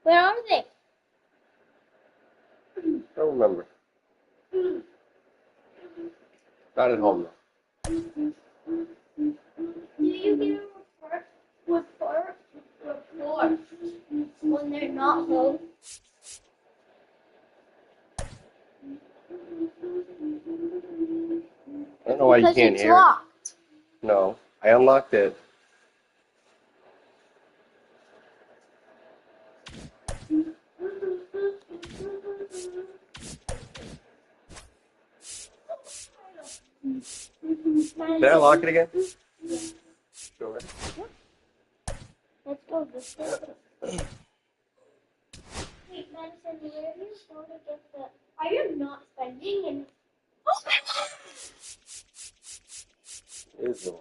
Where are they? I don't remember. Not at home, though. Do you get a report when they're not home? I don't know why you Because can't it's hear locked. it. No, I unlocked it. Did I lock it again? Yeah. Sure. Let's go this way. Wait, Madison, where are you going to get the... Are you not spending in... It is the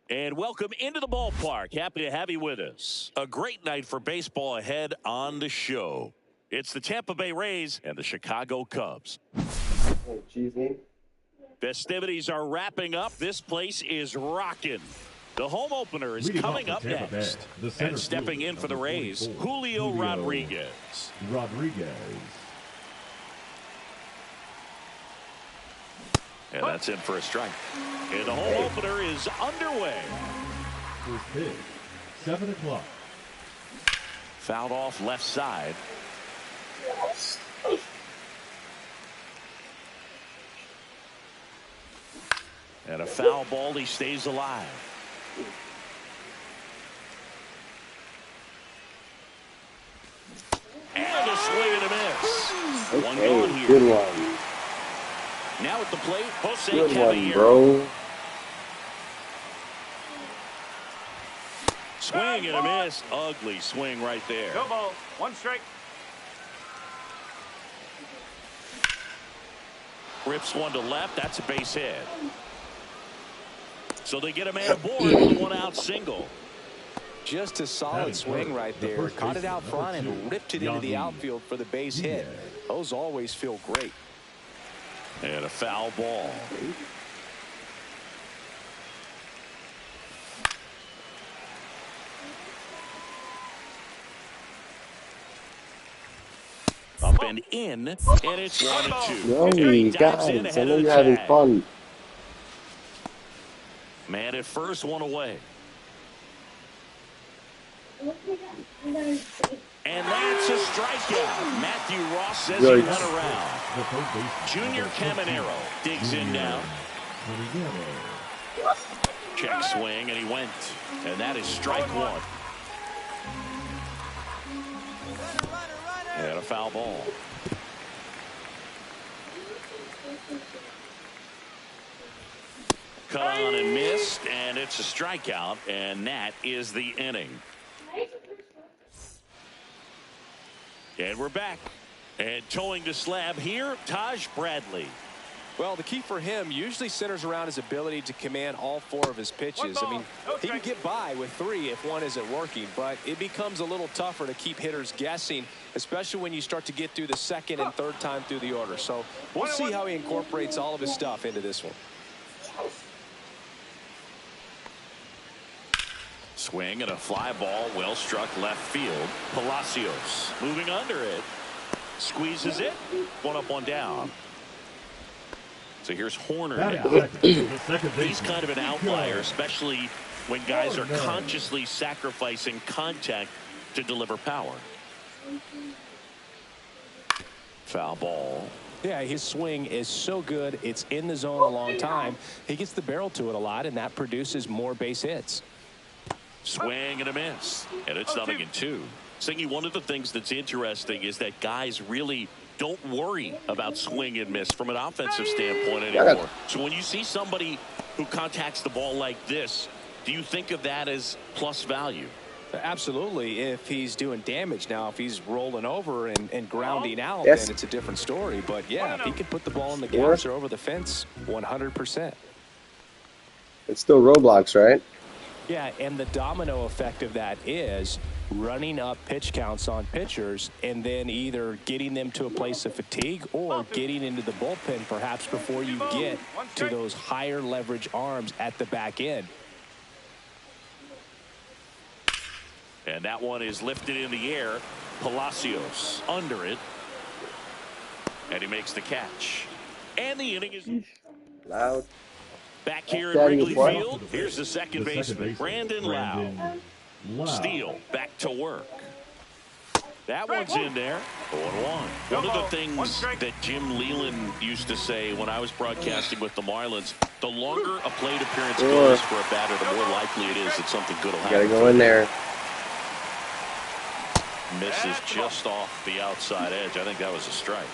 And welcome into the ballpark. Happy to have you with us. A great night for baseball ahead on the show. It's the Tampa Bay Rays and the Chicago Cubs. oh, cheese name. Festivities are wrapping up. This place is rocking. The home opener is coming up next. And stepping in for the Rays, Julio Rodriguez. And that's in for a strike. And the home opener is underway. First pitch, 7 o'clock. Fouled off left side. And a foul ball. He stays alive. And a swing and a miss. One gone here. Good one. Now at the plate, Jose Good one, Caballero. bro. Swing and a miss. Ugly swing right there. Go ball. One strike. Rips one to left. That's a base hit. So they get a man aboard with a one-out single. Just a solid swing right there. Caught it out front and ripped it into the outfield for the base hit. Those always feel great. And a foul ball. Up and in, and it's 1-2. Yo, guys, I know you're having fun. Man at first, one away. And that's a strikeout. Matthew Ross says he went around. Junior Caminero digs in now. Check swing, and he went. And that is strike one. And a foul ball. Cut on and missed, and it's a strikeout, and that is the inning. And we're back. And towing the slab here, Taj Bradley. Well, the key for him usually centers around his ability to command all 4 of his pitches. I mean, he can get by with 3 if one isn't working, but it becomes a little tougher to keep hitters guessing, especially when you start to get through the 2nd and 3rd time through the order. So we'll see how he incorporates all of his stuff into this one. Swing and a fly ball, well struck left field. Palacios moving under it. Squeezes it. 1 up, 1 down. So here's Horner now. He's kind of an outlier, especially when guys are consciously sacrificing contact to deliver power. Foul ball. Yeah, his swing is so good. It's in the zone a long time. He gets the barrel to it a lot, and that produces more base hits. Swing and a miss. And it's 0-2. Singy, one of the things that's interesting is that guys really don't worry about swing and miss from an offensive standpoint anymore. So when you see somebody who contacts the ball like this, do you think of that as plus value? Absolutely, if he's doing damage. Now, if he's rolling over and grounding out, then it's a different story. But, yeah, if he can put the ball in the gaps or over the fence, 100%. It's still Roblox, right? Yeah, and the domino effect of that is running up pitch counts on pitchers and then either getting them to a place of fatigue or getting into the bullpen perhaps before you get to those higher leverage arms at the back end. And that one is lifted in the air. Palacios under it. And he makes the catch. And the inning is Loud. back here in Wrigley Field. Here's the second baseman, Brandon Lowe. Steele back to work. That one's in there. 0-1. One of the things that Jim Leland used to say when I was broadcasting with the Marlins, the longer a plate appearance goes for a batter, the more likely it is that something good will happen. Gotta go in there. Misses just off the outside edge. I think that was a strike.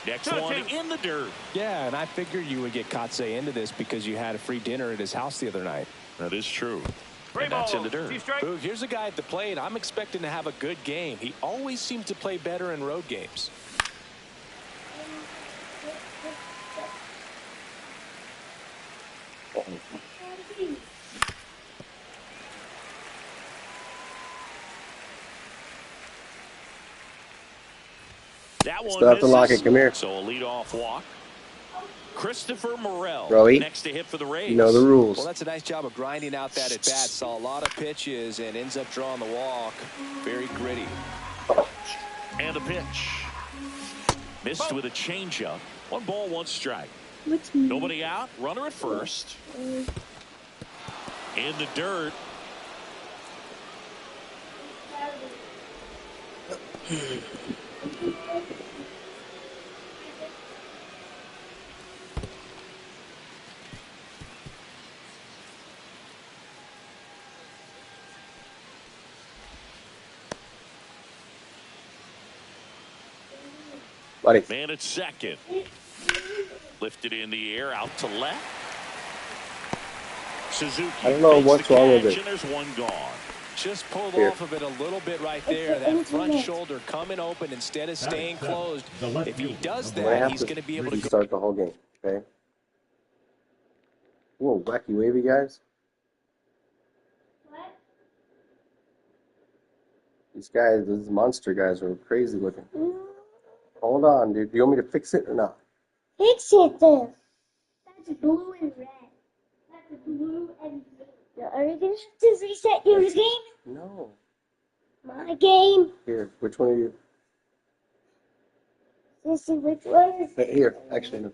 Next one in the dirt. Yeah, and I figured you would get Kotsay into this because you had a free dinner at his house the other night. That is true. And that's in the dirt. Boog, here's a guy at the plate. I'm expecting to have a good game. He always seems to play better in road games. That one Still have to lock it. Come here. So a leadoff walk. Christopher Morel Roey, next to hit for the Rays. You know the rules. Well, that's a nice job of grinding out that at bat. Saw a lot of pitches and ends up drawing the walk. Very gritty. And a pitch. Missed with a changeup. 1 ball, 1 strike. Nobody out. Runner at first. In the dirt. Buddy. Man at second. Lifted in the air, out to left. Suzuki. I don't know what's wrong with it. And there's 1 gone. Just pulled off of it a little bit right there. That front shoulder coming open instead of staying closed. If he does that, he's going to be able to start the whole game. Okay. Whoa, wacky wavy guys. What? These guys, these monster guys, are crazy looking. Hold on, dude. Do you want me to fix it or not? Fix it then. That's blue and red. That's blue and red. Are you going to reset your game? No. My game. Here, which one are you? Let's see which one. Here, actually, no.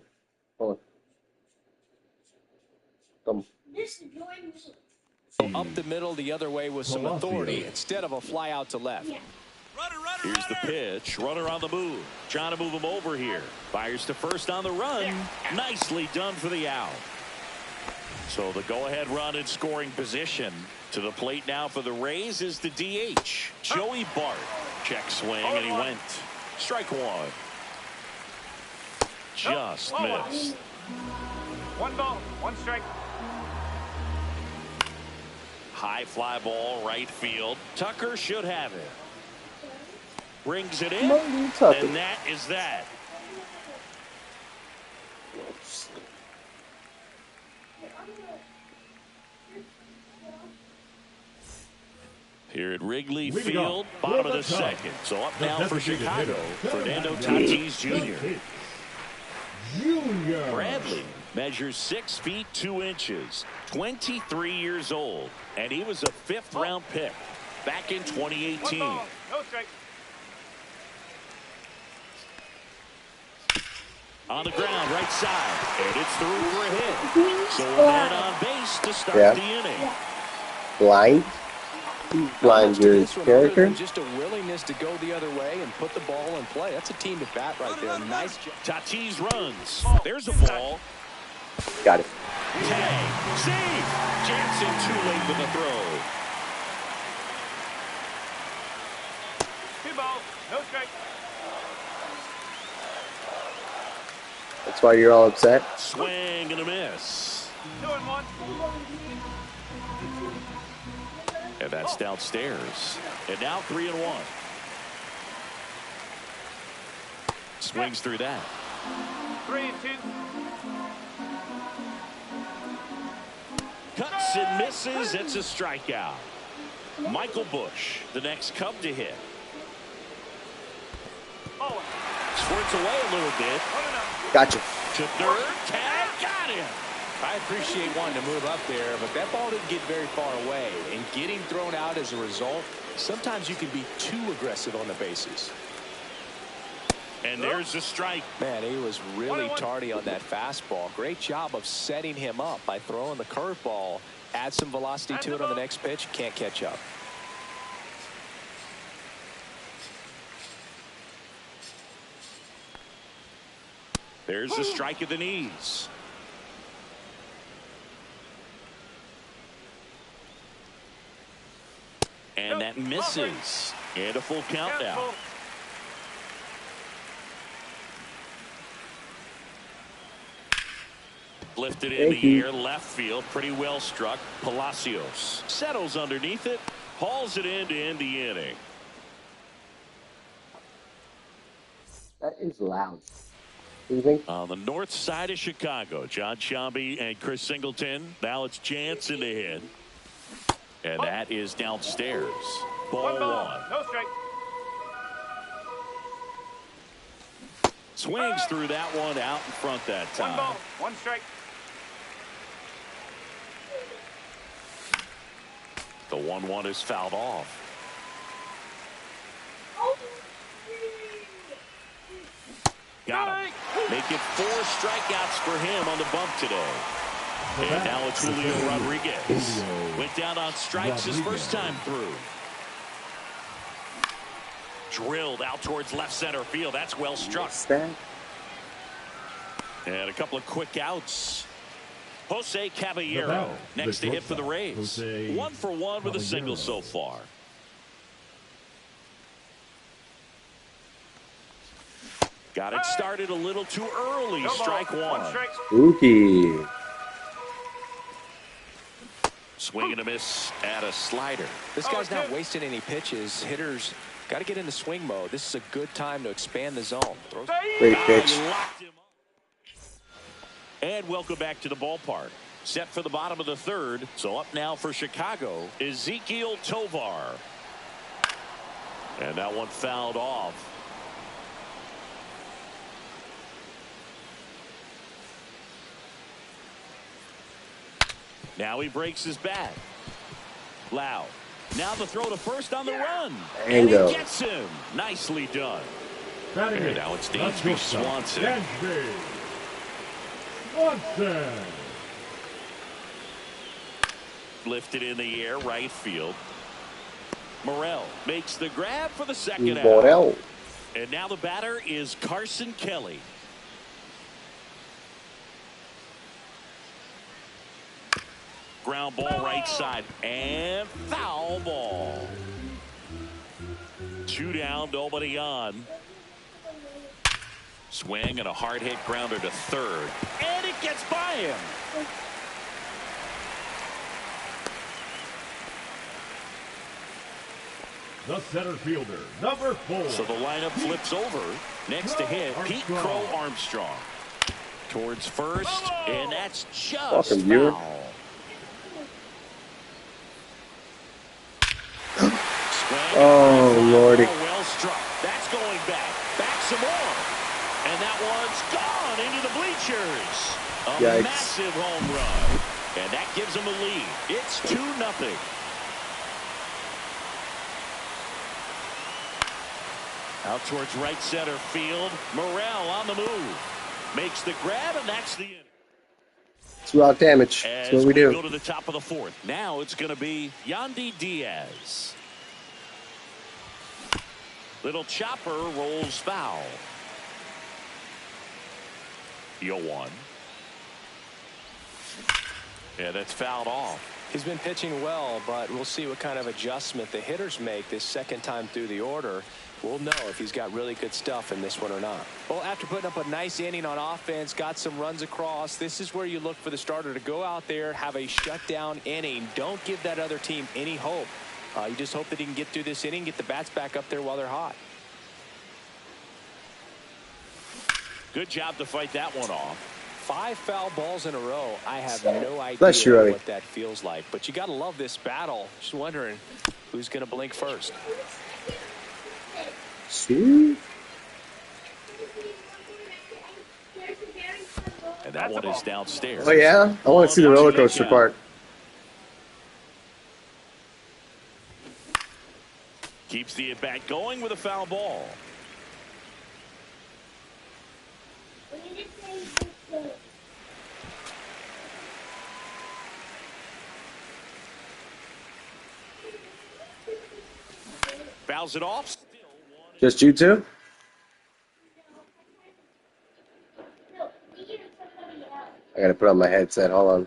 Hold on. This is join me. up the middle the other way with some authority instead of a fly out to left. Yeah. Here's the pitch. Runner on the move. Trying to move him over here. Fires to first on the run. Nicely done for the out. So the go-ahead run in scoring position. To the plate now for the Rays is the DH. Joey Bart. Check swing, and he went. Strike 1. Just missed. 1 ball, 1 strike. High fly ball, right field. Tucker should have it. Brings it in, What are you talking? and that is that. Here at Wrigley Field, bottom of the second. So up now for Chicago, Fernando Tatis Jr. Bradley measures 6 feet 2 inches, 23 years old, and he was a 5th-round pick back in 2018. No strike. On the ground, right side, and it's through for a hit. So a man on base to start the inning. Blind? Blind your character? Just a willingness to go the other way and put the ball in play. That's a team to bat right there. Nice job. Tatis runs. There's a ball. Got it. Tag. Save. Jansen too late with the throw. 2 balls. No strike. That's why you're all upset? Swing and a miss. 2-1. And that's downstairs. And now 3-1. Swings through that. 3-2. Cuts and misses. It's a strikeout. Michael Busch, the next Cub to hit. Squirts away a little bit. Gotcha. To third. Tag. Got him. I appreciate wanting to move up there, but that ball didn't get very far away. And getting thrown out as a result, sometimes you can be too aggressive on the bases. And there's a strike. Man, he was really tardy on that fastball. Great job of setting him up by throwing the curveball. Add some velocity to it on the next pitch. Can't catch up. There's a strike at the knees. And that misses. And a full count now. Lifted in the air, left field, pretty well struck. Palacios settles underneath it, hauls it in to end the inning. That is loud. What do you think? On the north side of Chicago, John Sciambi and Chris Singleton. Now it's Jansen to hit. And that is downstairs. Ball 1. No strike. Swings through that one out in front that 1 time. ball. 1 strike. The 1-1 is fouled off. Got him. Make it 4 strikeouts for him on the bump today. And now it's Julio Rodriguez. Went down on strikes his first time through. Drilled out towards left center field. That's well struck. And a couple of quick outs. Jose Caballero next to hit for the Rays. 1 for 1 with a single so far. Got it started a little too early. Strike 1. Spooky. Swing and a miss at a slider. This guy's not wasting any pitches. Hitters got to get into swing mode. This is a good time to expand the zone. Great pitch. And welcome back to the ballpark. Set for the bottom of the third. So up now for Chicago, Ezequiel Tovar. And that one fouled off. Now he breaks his bat. Lau. Now the throw to first on the run. And he gets him. Nicely done. And now it's Dansby Swanson. Lifted in the air, right field. Morel makes the grab for the second out. And now the batter is Carson Kelly. Ground ball right side and foul ball. 2 down, nobody on. Swing and a hard hit grounder to third. And it gets by him. The center fielder, number 4. So the lineup flips over. Next to hit, Pete Crow Armstrong. Towards first, and that's just foul. Oh, Lordy. Well struck. That's going back. Back some more. And that one's gone into the bleachers. A massive home run. And that gives them a lead. It's 2-0. Out towards right center field. Morel on the move. Makes the grab, and that's the inning. It's raw damage. That's what we do. Go to the top of the fourth. Now it's going to be Yandy Diaz. Little chopper rolls foul. 0-1. Yeah, that's fouled off. He's been pitching well, but we'll see what kind of adjustment the hitters make this second time through the order. We'll know if he's got really good stuff in this one or not. Well, after putting up a nice inning on offense, got some runs across, this is where you look for the starter to go out there, have a shutdown inning. Don't give that other team any hope. You just hope that he can get through this inning, get the bats back up there while they're hot. Good job to fight that one off. 5 foul balls in a row. I have no idea what that feels like, but you got to love this battle. Just wondering who's going to blink first. See? And that one is downstairs. Oh, yeah? I want to see the roller coaster part. Keeps the at-bat going with a foul ball. Fouls it off. Just you two? I gotta put on my headset. Hold on.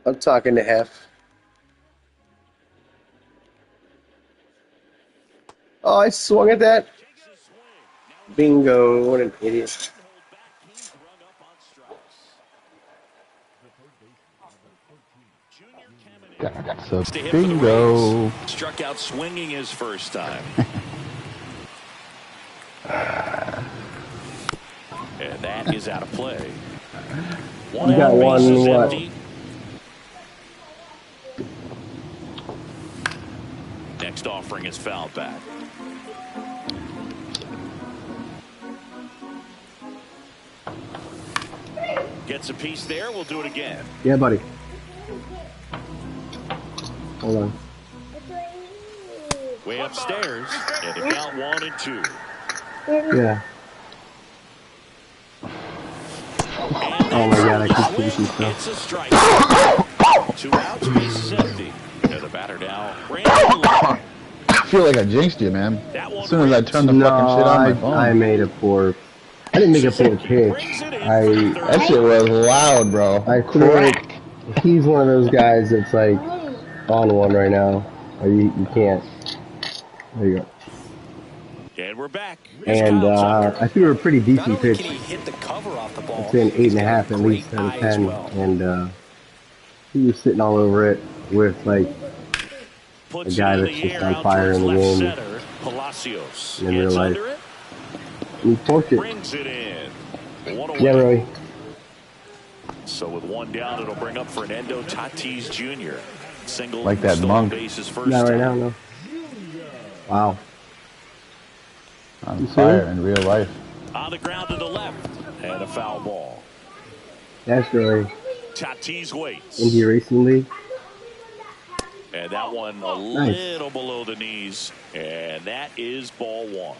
I'm talking to Hef. Oh, I swung at that. Bingo. What an idiot. So bingo. Struck out swinging his first time. And that is out of play. You got one what? Next offering is fouled back. Gets a piece there. We'll do it again. Yeah, buddy. Hold on. Way upstairs. And it got 1 and 2. Yeah. Oh my God, I keep pushing stuff. It's a strike. 2 outs, bases empty. And the batter now, Brandon. I feel like I jinxed you, man. As soon as I turned the fucking shit on my phone. I made a poor. I didn't make a poor pitch. That shit was loud, bro. I couldn't. He's one of those guys that's like on one right now. You can't. There you go. And we're back. And I threw a pretty decent pitch. Can he hit the cover off the ball? It's been 8.5 at least out of 10, and he was sitting all over it with like a guy that's just on fire in the game in real life. And he poked it. Brings it in. Yeah, Roy. So with 1 down, it'll bring up Fernando Tatis Jr. Single like that monk. Bases first. Not right now, no. Wow. On fire in real life. On the ground to the left. And a foul ball. That's Roy. Tatis waits. India Racing League. And that one a little below the knees. And that is ball 1.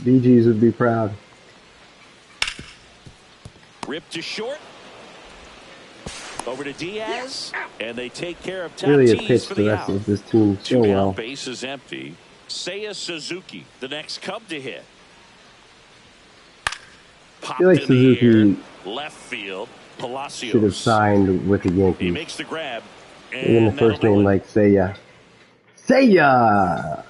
BGs would be proud. Ripped to short. Over to Diaz. And they take care of Tatis Really a pitch for the the rest out. of this team so 2 down, well. base is empty. Seiya Suzuki, the next Cub to hit. I feel like Suzuki left field. Palacios should have signed with the Yankees. He makes the grab. Even the first name like Seiya. Seiya!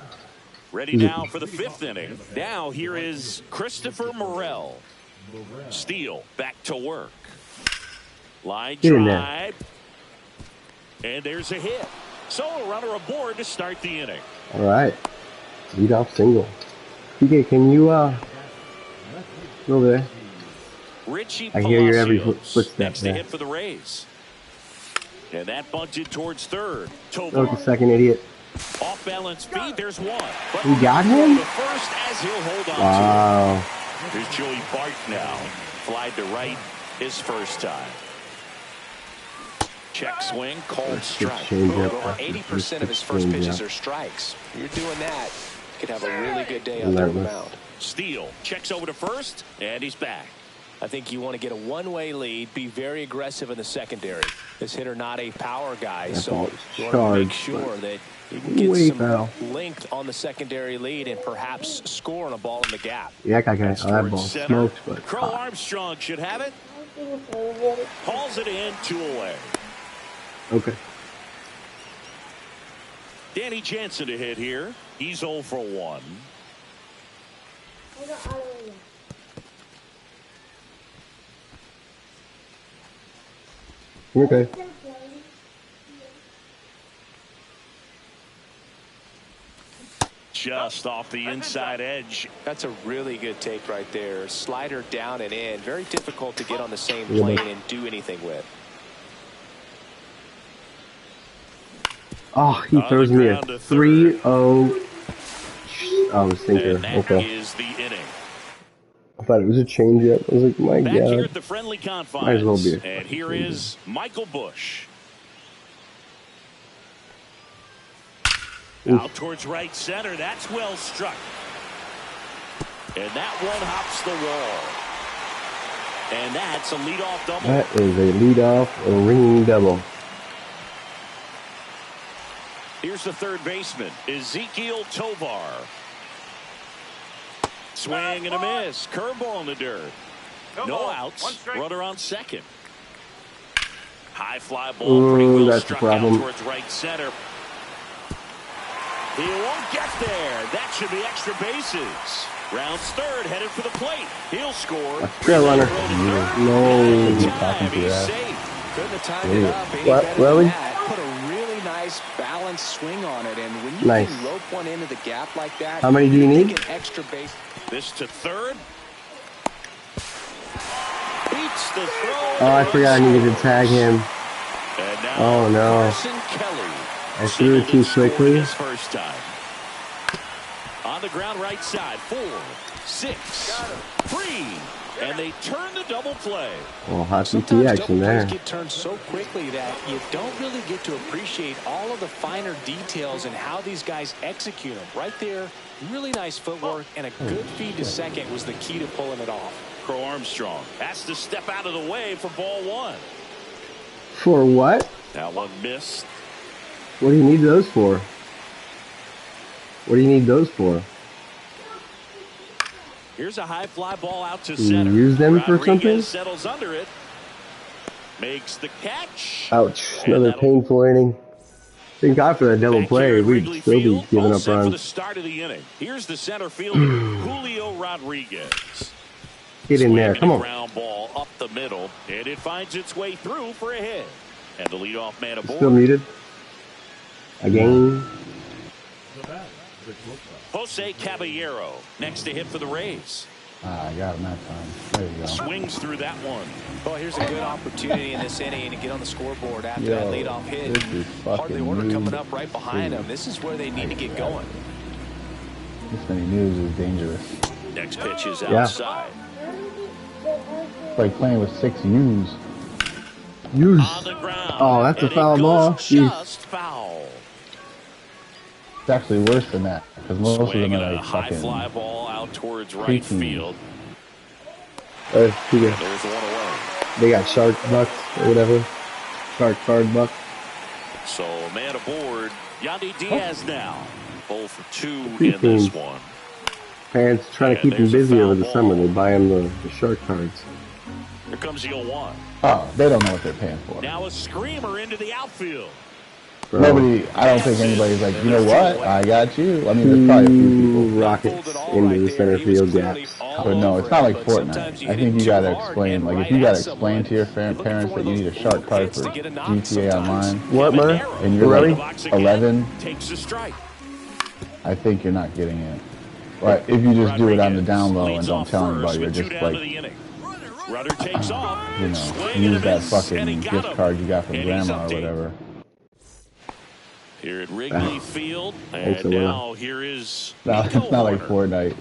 Ready now for the 5th inning. Now here is Christopher Morel. Steele back to work. Line drive. And there's a hit. So a runner aboard to start the inning. All right. Lead off single. PK, can you over there? Richie I hear your every Palacios footstep next to there. hit for the Rays. And that bunted towards third. Oh, the second idiot. Off balance feed, there's one. But We got him? the first as he'll hold on Wow. to it. Here's Joey Bart now. Flied to right his first time. Check swing, called strike. Over 80% of his first pitches are strikes. You're doing that, you could have a really good day out there on the mound. Steele checks over to first, and he's back. I think you want to get a one-way lead, be very aggressive in the secondary. This hitter not a power guy, so you want to make sure that you can get some length on the secondary lead and perhaps score on a ball in the gap. Yeah, okay. Oh, that ball smoked, but Crow Armstrong should have it. Hauls it in, 2 away. Okay. Danny Jansen to hit here. He's 0 for 1. Okay. Just off the inside edge. That's a really good take right there. Slider down and in. Very difficult to get on the same plane and do anything with. Oh, he throws me a 3-0. Oh, sinker. Okay. Is the inning. I thought it was a changeup. I was like, my Back God. here at the friendly confines. Might as well be. And here is Michael Bush. Oof. Out towards right center. That's well struck. And that one hops the wall. And that's a leadoff double. That is a leadoff or ringing double. Here's the third baseman, Ezekiel Tovar. Swing and a miss. Curveball in the dirt. No outs. Runner on second. High fly ball. Pretty well that's struck a problem. out towards right center. He won't get there. That should be extra bases. Rounds third, headed for the plate. He'll score. Trail runner. No. He's safe. Couldn't have timed it up any What, better really? than that. Put a really nice balanced swing on it, and when you can rope one into the gap like that, how many do you need? An extra base. This to third. Beats the throw. Oh, I forgot I needed to tag him. And now Oh, no. Carson Kelly. I threw it too quickly. His first time. On the ground right side. 4, 6, 3. And they turn the double play. Well, hot CT Sometimes action double there. plays get turned so quickly that you don't really get to appreciate all of the finer details and how these guys execute them. Right there, really nice footwork, and a good feed to second was the key to pulling it off. Crow Armstrong has to step out of the way for ball 1. For what? That one missed. What do you need those for? What do you need those for? Here's a high fly ball out to center. Use them for something? Rodriguez settles under it. Makes the catch. Ouch. Another painful inning. Thank God for that double play. We'd still be giving up For the runs. start of the inning. Here's the center fielder, Julio Rodriguez. Get in there. Come on. Ground ball up the middle, and it finds its way through for a hit. And the leadoff man aboard. Still muted. Again. Jose Caballero next to hit for the Rays. I got him that time. There you go. Swings through that one. Well, here's a good opportunity in this inning to get on the scoreboard after Yo, that leadoff hit. this is Part of the fucking order news. coming up right behind them. This is where they need to get going. This many news is dangerous. Next pitch is Yeah. outside. It's like playing with 6 U's. Use. On the ground. Oh, that's a and it foul goes ball. Jeez. Just foul. It's actually worse than that because most of Swing them and are a like high fucking. fly ball out towards right preteen. field. PK. There's one away. They got shark bucks or whatever. Shark card buck. So man aboard. Yandy Diaz now. 0 for 2 in Preteen. this one. Parents trying to And keep him there's a busy foul over the ball. summer. They buy him the shark cards. Here comes the 0-1. Oh, they don't know what they're paying for. Now a screamer into the outfield. Nobody, I don't think anybody's like, you know what? I got you. I mean, there's probably a few people. Rockets into the center field gaps. But no, it's not like Fortnite. I think you gotta explain, like, if you gotta explain to your parents that you need a shark card for GTA Online. What, man? And you're like 11, I think you're not getting it. But if you just do it on the down low and don't tell anybody, or just like, you know, use that fucking gift card you got from grandma or whatever. Here at Wrigley Field, and now here is no, it's not like Fortnite.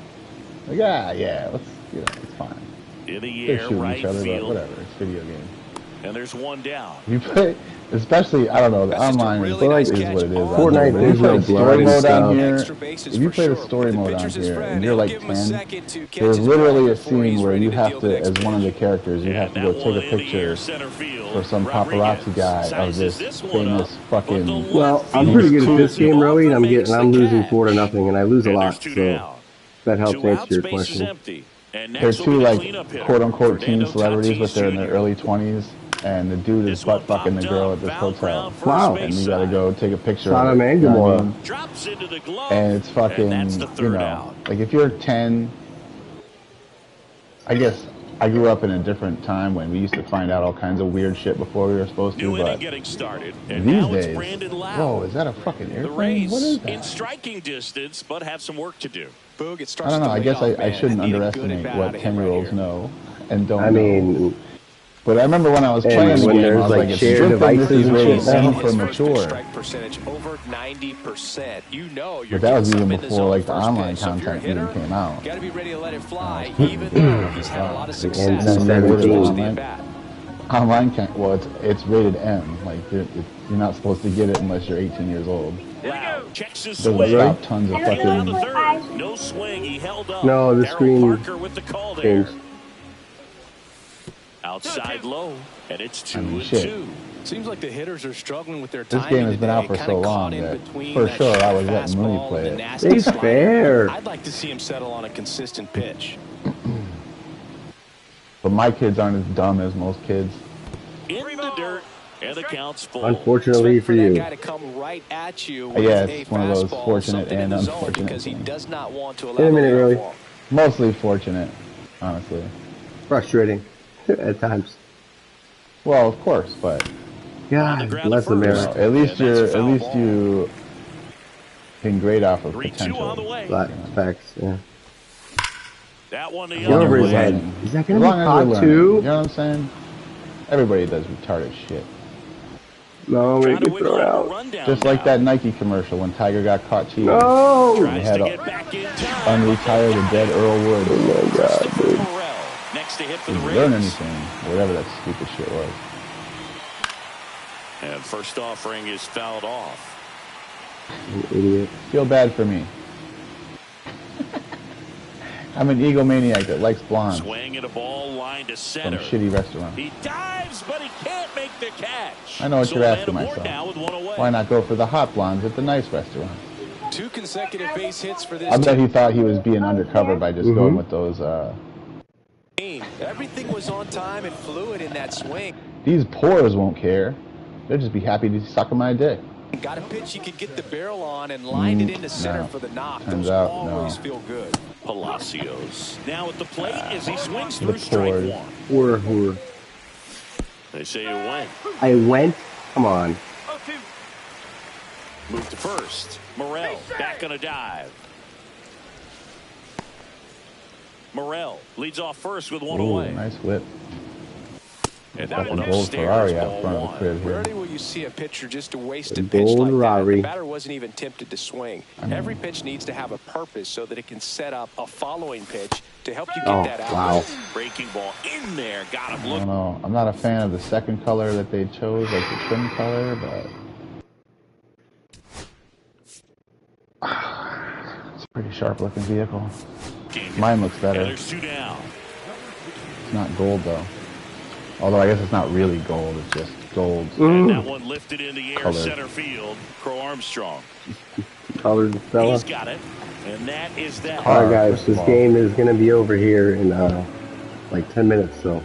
Like, yeah, let's, you know, it's fine. In the They're air, shooting right each other, field. but whatever, it's video game. And there's one down. You play, especially, I don't know, the online is what it is. Fortnite, there's no blood and stuff. If you play the story mode on here, and you're like 10, there's literally a scene where you have to, as one of the characters, you have to go take a picture for some paparazzi guy of this famous fucking... Well, I'm pretty good at this game, Rowie, and I'm losing 4-0, and I lose a lot, so that helps answer your question. They're two, like, quote-unquote teen celebrities, but they're in their early 20s. And the dude is butt fucking the girl at this hotel. Wow. And you gotta go take a picture of it. You know what I mean? And it's fucking, you know, like if you're 10, I guess I grew up in a different time when we used to find out all kinds of weird shit before we were supposed to, but these days, whoa, is that a fucking airplane? What is that? In striking distance, but have some work to do. I don't know, I guess I shouldn't underestimate what 10-year-olds know and don't I mean... But I remember when I was playing the game, I was like, it's shared devices rated M for mature. Over 90%. You know you're but that was even before like the online content even came out. Got to be ready to let it fly, even though he's had a lot of success. Online can't. Well, it's rated M. Like you're not supposed to get it unless you're 18 years old. Checks his Doesn't swing. stop tons of fucking. No swing. He held up. No, the screen changed. Outside low, and it's 2-2. Seems like the hitters are struggling with their this timing. Game has been out for so long that for sure I was letting Mooney play it. It's fair. I'd like to see him settle on a consistent pitch. But my kids aren't as dumb as most kids. In the dirt, and the count's full. Unfortunately for you. Guy to come right at you Yeah, it's one of those fortunate and unfortunate because he things. does not want to allow In a minute, really. Mostly fortunate, honestly. Frustrating at times. Well, of course, but God bless America. At least you can grade off of potential. Facts, yeah. That one Get over his head. Is that going to be hot too? You know what I'm saying? Everybody does retarded shit. No, we get thrown out. Just like that Nike commercial when Tiger got caught cheating. No! He had to unretire the dead Earl Wood. Oh my God, dude. Didn't learn anything, whatever that stupid shit was. And first offering is fouled off. An idiot. Feel bad for me. I'm an egomaniac that likes blonde. Swing at a ball line to center. From a shitty restaurant. He dives, but he can't make the catch. I know what you're asking myself. Why not go for the hot blondes at the nice restaurant? 2 consecutive base hits for this. I bet he thought he was being undercover by just going with those. Everything was on time and fluid in that swing. These pores won't care. They'll just be happy to suck on my dick. Got a pitch you could get the barrel on and lined it into center for the knock. Turns Those out, always feel good. Palacios now at the plate as he swings through strike one. Whore. They say you went. I went? Come on. Move to first. Morel back on a dive. Morel leads off first with one away. Nice whip. And that one gold upstairs, Ferrari out ball front of the one. crib here. Rarely will you see a pitcher just to waste a The pitch gold like that. Ferrari. The batter wasn't even tempted to swing. Every pitch needs to have a purpose so that it can set up a following pitch to help you get that out. Wow. Breaking ball in there, got him I looking. don't know. I'm not a fan of the second color that they chose, like the trim color, but it's a pretty sharp looking vehicle. Mine looks better. There's 2 down. It's not gold though. Although I guess it's not really gold, it's just gold. And that one lifted in the air, Colored. center field. Crow Armstrong. Colored fella. He's got it. And that is that. Alright guys, this game is going to be over here in like 10 minutes, so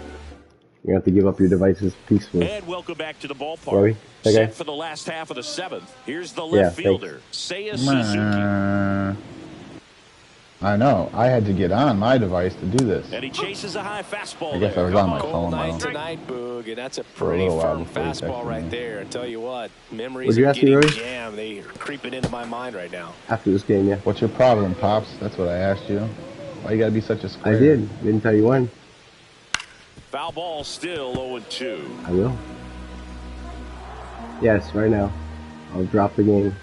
You have to give up your devices peacefully. And welcome back to the ballpark. Rory, Set for the last half of the 7th. Here's the left fielder, Seiya Suzuki. I know. I had to get on my device to do this. And he chases a high fastball. I guess I was on my phone. Night tonight, Boog, and that's a pretty firm fastball right there. I tell you what, memories of getting jammed, they are creeping into my mind right now. After this game, yeah. What's your problem, Pops? That's what I asked you. Why you gotta be such a square? I didn't tell you when. Foul ball, still 0-2. I will. Yes, right now. I'll drop the game.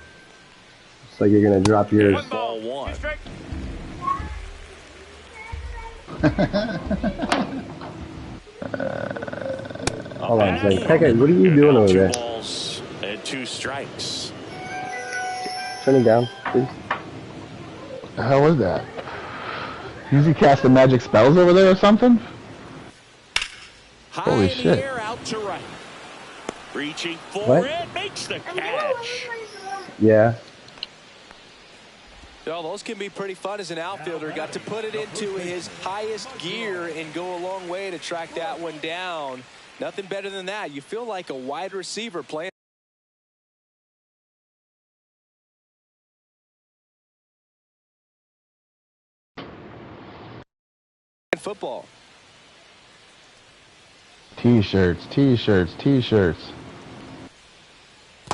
It's like you're gonna drop yours. Ball 1. Hold on a second. Pekka, what are you doing over there? 2 balls and 2 strikes. Turn it down, please. What the hell was that? Is he casting magic spells over there or something? Holy shit. Air out to right. Reaching for it, makes the catch. Yeah. Well, those can be pretty fun as an outfielder. Got to put it into his highest gear and go a long way to track that one down. Nothing better than that. You feel like a wide receiver playing football. T-shirts, T-shirts, T-shirts.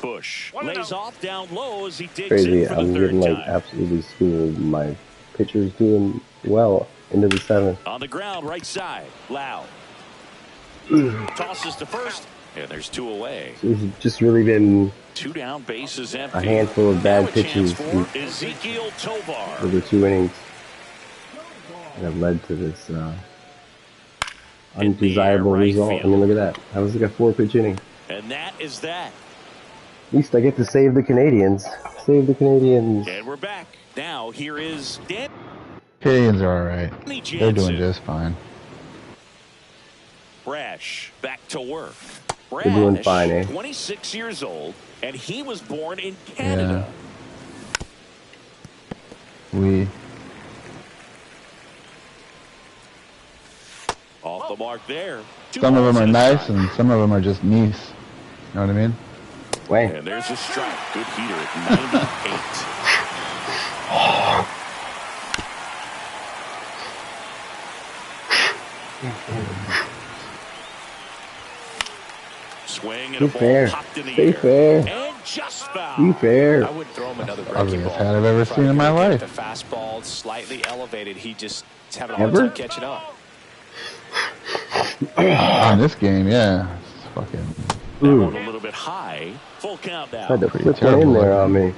Bush lays off down low as he digs Crazy. in for the I'm third getting like time. absolutely schooled. My pitcher's doing well into the 7th. On the ground, right side, Lau. Tosses to first, and there's 2 away. It's just really been 2 down, bases empty. a handful of bad pitches for Ezekiel Tovar. over 2 innings that have led to this undesirable result. I mean, look at that. That was like a 4-pitch inning. And that is that. At least I get to save the Canadians. Save the Canadians. And we're back. Now, here is Dan. Canadians are alright. They're doing just fine. Brash back to work. Brash, They're doing fine, eh? 26 years old, and he was born in Canada. Yeah. Off the mark there. Some of them are nice, and some of them are just nice. You know what I mean? Wait. And there's a strike. Good heater at 98. Swing and a ball popped in the air. Fair. And just foul. Be fair. I would throw him another Ugliest breaking ball. hat I've ever seen in my life. The fastball slightly elevated. He just is having a hard time catching up. On this game, yeah. It's fucking. That one a little bit high. Full count now. Had to flip one in there on me.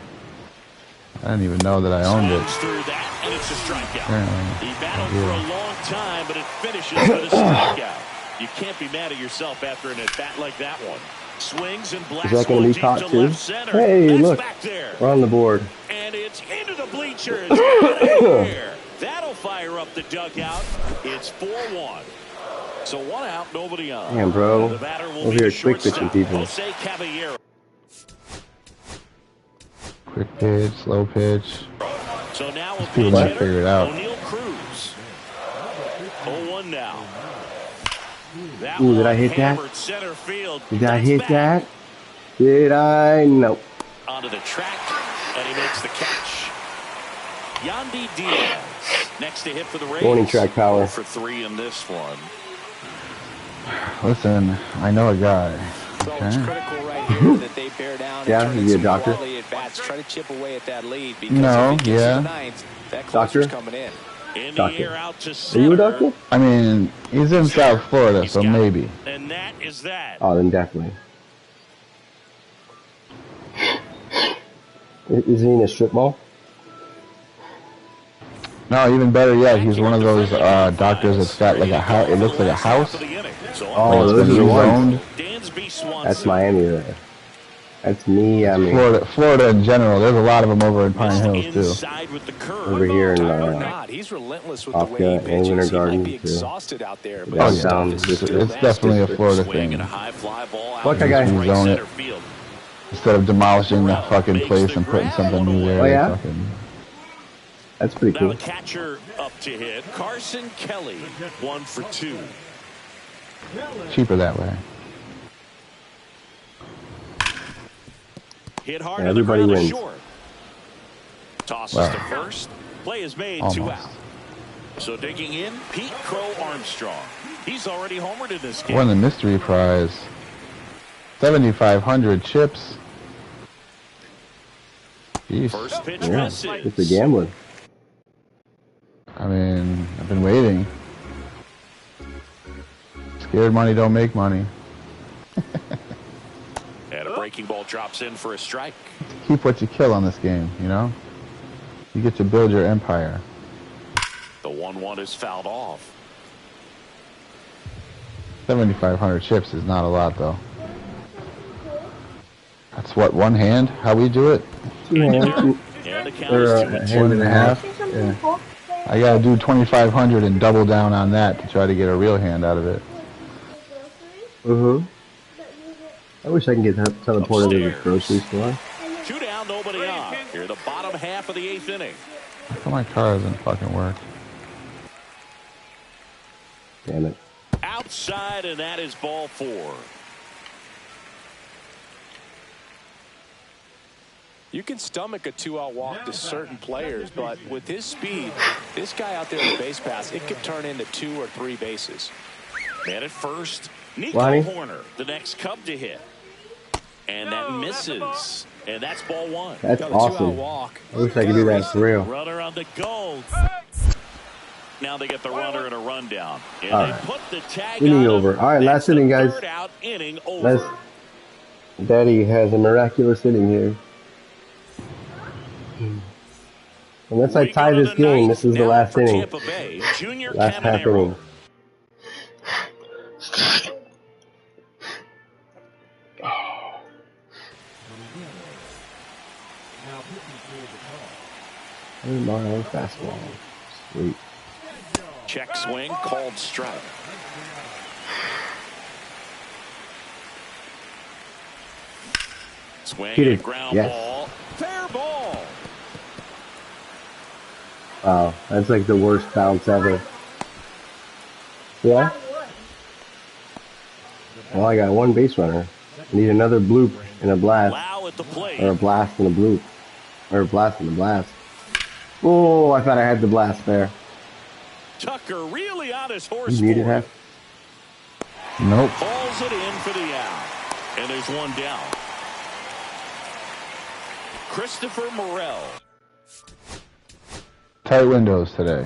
I didn't even know that I owned it. Through that, and it's a strikeout. Yeah. He battled for a long time, but it finishes with a strikeout. You can't be mad at yourself after an at-bat like that one. Swings and blasts. Is that going to be caught too? Hey, That's look. back there. We're on the board. And it's into the bleachers. There. That'll fire up the dugout. It's 4-1. So 1 out, nobody on. Damn, bro. The batter will Over be here the quick pitching shortstop, people. Jose Caballero. Quick pitch, slow pitch. So now a People pinch might hitter, figure it out. O'Neal Cruz. 0-1 now. That Ooh, did I one hit that? hammered center field. Did I That's hit back. that? Did I? Nope. Onto the track, and he makes the catch. Yandy Diaz next to hit for the Rays. Warning track power. 4 for 3 in this one. Listen, I know a guy. So it's Okay. critical right here that they bear down. Yeah, and turn is in he a some doctor? quality at bats, try to chip away at that lead. Because No, if it gets to yeah. the ninth, that Doctor? closer's coming in. In the Doctor. air out to Are center. you a doctor? I mean, he's in South Florida, so got it. maybe. And that is that. Oh, then definitely. Is he in a strip mall? No, even better yet, he's one of those doctors that's got like a house. It looks like a house. Oh, It's those been are the ones. rezoned. That's Miami there. That's me, I mean, Florida in general. There's a lot of them over in Pine Hills too. over here in God, he's relentless with the Off way he the pitches. Winter He Garden, might be too. exhausted out there, but Yeah, his stuff down is this- still It's definitely a Florida Swing and a thing. high fly ball out Fuck, I to got- right Zone it. center field. Instead of demolishing the fucking place and putting something new there. Oh, yeah? Fucking, that's pretty Now cool. the catcher up to hit. Carson Kelly, 1 for 2. Cheaper that way. Hit hard Yeah, on the everybody ground wins. short. Tosses Wow. to first. Play is made. Almost. 2 out. So digging in, Pete Crow Armstrong. He's already homered in this game. Won the mystery prize. 7,500 chips. Jeez. First pitch Yeah, misses. it's a gambling. I mean, I've been waiting. Scared money don't make money. And a breaking ball drops in for a strike. Keep what you kill on this game, you know? You get to build your empire. The 1-1 is fouled off. 7,500 chips is not a lot, though. That's what, one hand? How we do it? 2 hands. And the count Or is a 2-2. hand and a half. Say something Yeah. cool. I gotta do 2,500 and double down on that to try to get a real hand out of it. I wish I can get teleported to the grocery store. 2 down, nobody on. Here the bottom half of the 8th inning. How come my car doesn't fucking work? Damn it. Outside, and that is ball 4. You can stomach a 2-out walk to certain players, but with his speed, this guy out there in the base pass, it could turn into 2 or 3 bases. Man at first, Nico Lonnie? Horner, the next Cub to hit. And that misses. And that's ball 1. That's Got a 2-out awesome. walk. I wish I could do that for real. Runner on the go. Now they get the runner in a rundown. And All they right. put the tag Inning on him. over. All right, That's last the inning, guys. third out inning over. Let's, Daddy has a miraculous inning here. Unless I We tie go to this game, ninth. this is the Now last for inning. Tampa Bay, Junior Last half Caminero. inning. Mile fastball. Sweet. Check swing, called strike. Swing Hit and it. ground Yes. ball. Fair ball. Wow, that's like the worst bounce ever. Yeah? Well, I got one base runner. I need another bloop and a blast. Lau at the plate. Or a blast and a bloop. Or a blast and a blast. Oh, I thought I had the blast there. Tucker really on his horse. You needed for it. half? Nope. Hauls it in for the out. And there's one down. Christopher Morel. Tight windows today.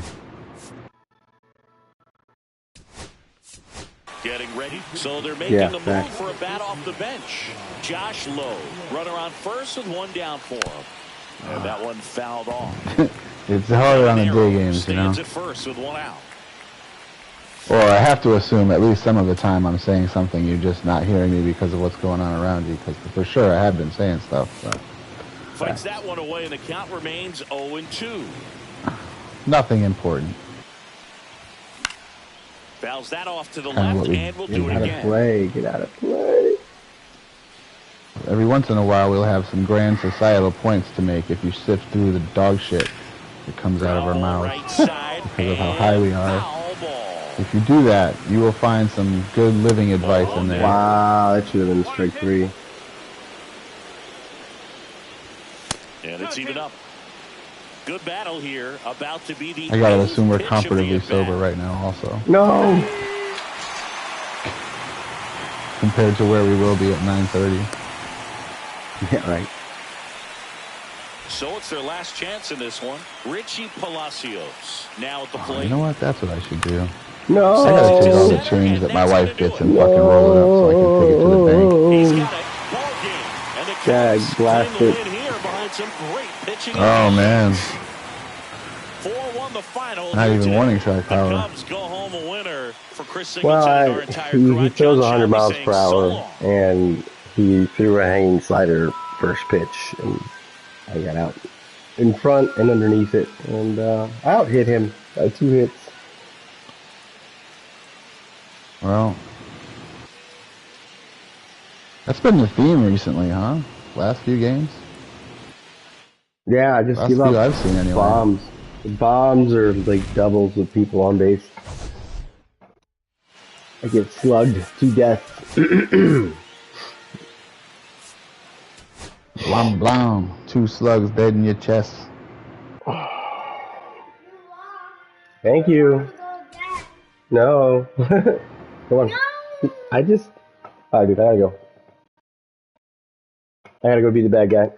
Getting ready. So they're making Yeah, the move back. for a bat off the bench. Josh Lowe. Runner on first with one down for him. And that one fouled off. It's harder on the Arrow day games, you know? stands at first with one out. Or I have to assume at least some of the time I'm saying something, you're just not hearing me because of what's going on around you. Because for sure I have been saying stuff. But Fights that one away, and the count remains 0-2. nothing important. Fouls that off to the Kinda left, what we- and we'll Get do it out of again. play. Get out of play. Every once in a while we'll have some grand societal points to make if you sift through the dog shit that comes out of our Foul mouths. right side, Because of how and high we are. foul ball. If you do that, you will find some good living advice in there. Wow, that should have been strike 3. And it's even up. Good battle here, about to be the I gotta eighth assume we're pitch of the comparatively at-bat. sober right now also. No. Compared to where we will be at 9:30. Yeah, right. So it's their last chance in this one. Richie Palacios now at the plate. You know what? That's what I should do. No. I gotta take all the change that my wife gets and fucking roll it up so I can take it to the bank. He's got it. Ball game. And the Yeah, Cubs blast claim the it. win here behind some great pitching. Oh man. 4-1 the final. Not here even today. warning track The power. Cubs go home a winner for Chris Well, Singleton and our entire crew. he I'm throws John 100 Shelby miles saying per so hour, long. and he threw a hanging slider first pitch, and I got out in front and underneath it, and I out hit him by 2 hits. Well, that's been the theme recently, huh? Last few games? Yeah, I just Last give few up I've seen anyway. bombs. Bombs are like doubles with people on base. I get slugged to death. Blam blam. 2 slugs dead in your chest. Thank you. No. Come on. Alright, dude, I gotta go. I gotta go be the bad guy.